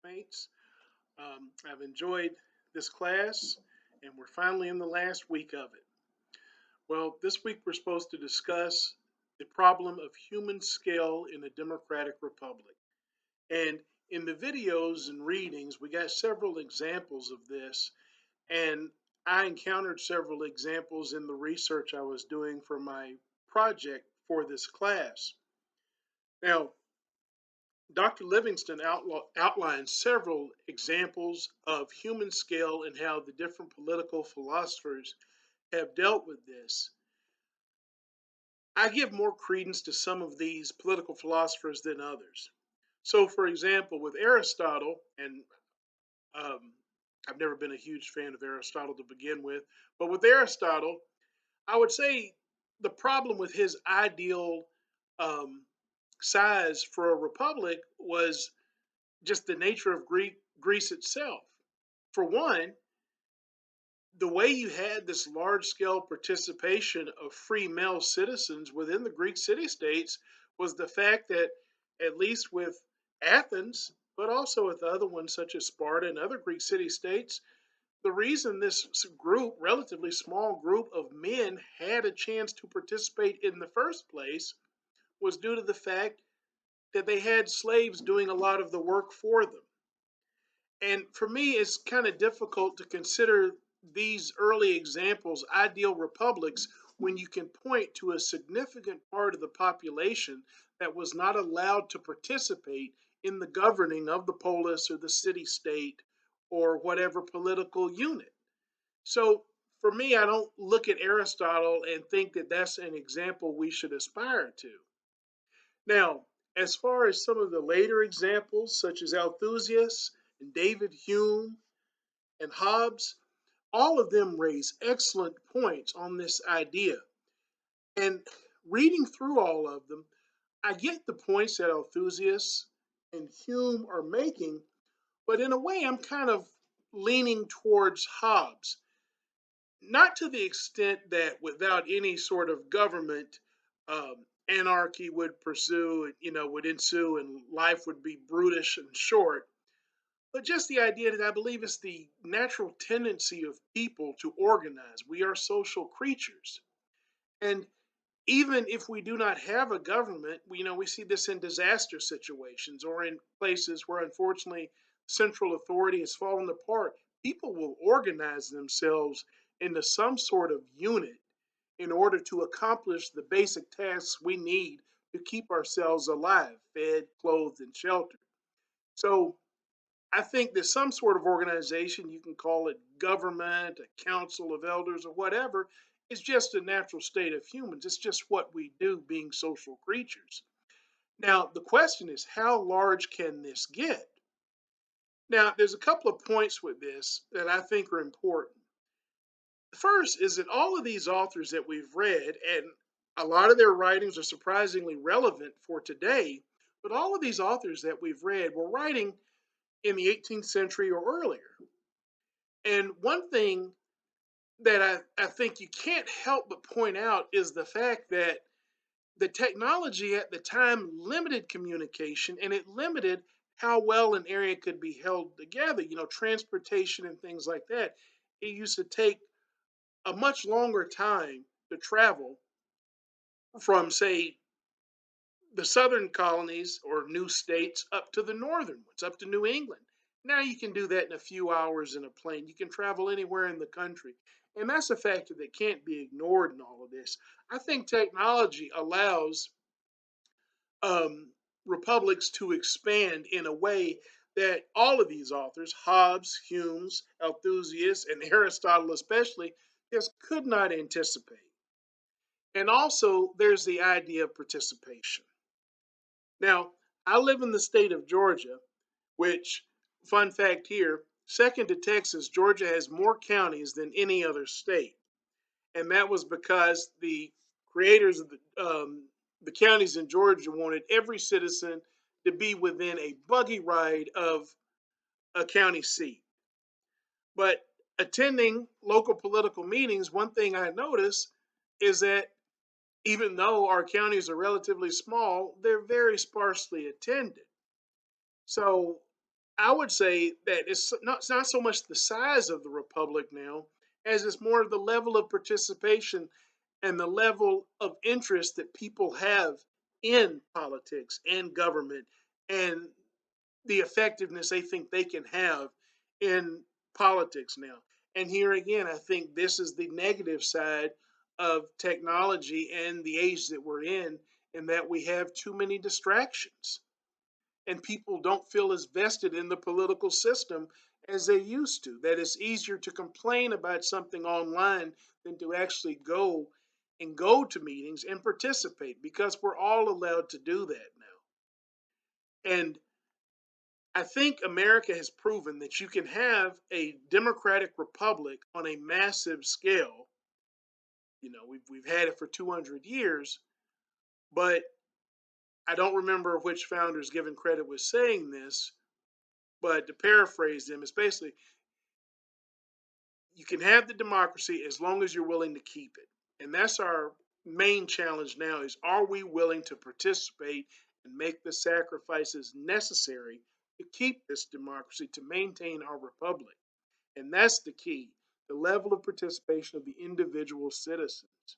classmates. I've enjoyed this class, and we're finally in the last week of it. Well, this week we're supposed to discuss the problem of human scale in a democratic republic. And in the videos and readings, we got several examples of this, and I encountered several examples in the research I was doing for my project for this class. Now, Dr. Livingston outlines several examples of human scale and how the different political philosophers have dealt with this. I give more credence to some of these political philosophers than others. So, for example, with Aristotle, and um, I've never been a huge fan of Aristotle to begin with, but with Aristotle, I would say the problem with his ideal um, size for a republic was just the nature of Greece itself. For one, the way you had this large scale participation of free male citizens within the Greek city states was the fact that, at least with Athens, but also with other ones such as Sparta and other Greek city states, the reason this group, relatively small group of men, had a chance to participate in the first place was due to the fact that they had slaves doing a lot of the work for them. And for me, it's kind of difficult to consider these early examples ideal republics when you can point to a significant part of the population that was not allowed to participate in the governing of the polis or the city state or whatever political unit. So for me, I don't look at Aristotle and think that that's an example we should aspire to. Now, as far as some of the later examples, such as Althusius and David Hume and Hobbes, all of them raise excellent points on this idea. And reading through all of them, I get the points that Althusius and Hume are making, but in a way, I'm kind of leaning towards Hobbes. Not to the extent that without any sort of government, anarchy would would ensue, and life would be brutish and short. But just the idea that I believe it's the natural tendency of people to organize. We are social creatures. And even if we do not have a government, we see this in disaster situations or in places where unfortunately central authority has fallen apart. People will organize themselves into some sort of unit in order to accomplish the basic tasks we need to keep ourselves alive, fed, clothed, and sheltered. So I think that some sort of organization, you can call it government, a council of elders, or whatever, is just a natural state of humans. It's just what we do being social creatures. Now, the question is, how large can this get? Now, there's a couple of points with this that I think are important. First is that all of these authors that we've read, and a lot of their writings are surprisingly relevant for today, but all of these authors that we've read were writing in the 18th century or earlier. And one thing that I think you can't help but point out is the fact that the technology at the time limited communication and it limited how well an area could be held together, transportation and things like that. It used to take a much longer time to travel from, say, the southern colonies or new states up to the northern ones, up to New England. Now you can do that in a few hours in a plane. You can travel anywhere in the country. And that's a factor that can't be ignored in all of this. I think technology allows um, republics to expand in a way that all of these authors, Hobbes, Hume's, Althusius, and Aristotle especially, just could not anticipate. And also, there's the idea of participation. Now, I live in the state of Georgia, which, fun fact here, second to Texas, Georgia has more counties than any other state. And that was because the creators of the counties in Georgia wanted every citizen to be within a buggy ride of a county seat. But attending local political meetings, one thing I noticed is that even though our counties are relatively small, they're very sparsely attended. So I would say that it's not so much the size of the republic now as it's more of the level of participation and the level of interest that people have in politics and government and the effectiveness they think they can have in politics now. And here again, I think this is the negative side of technology and the age that we're in that we have too many distractions and people don't feel as vested in the political system as they used to. That it's easier to complain about something online than to actually go to meetings and participate because we're all allowed to do that now. And I think America has proven that you can have a democratic republic on a massive scale. We've had it for 200 years, but I don't remember which founders given credit was saying this, but to paraphrase them, it's basically you can have the democracy as long as you're willing to keep it. And that's our main challenge now is are we willing to participate and make the sacrifices necessary to keep this democracy to maintain our republic? And that's the key, the level of participation of the individual citizens.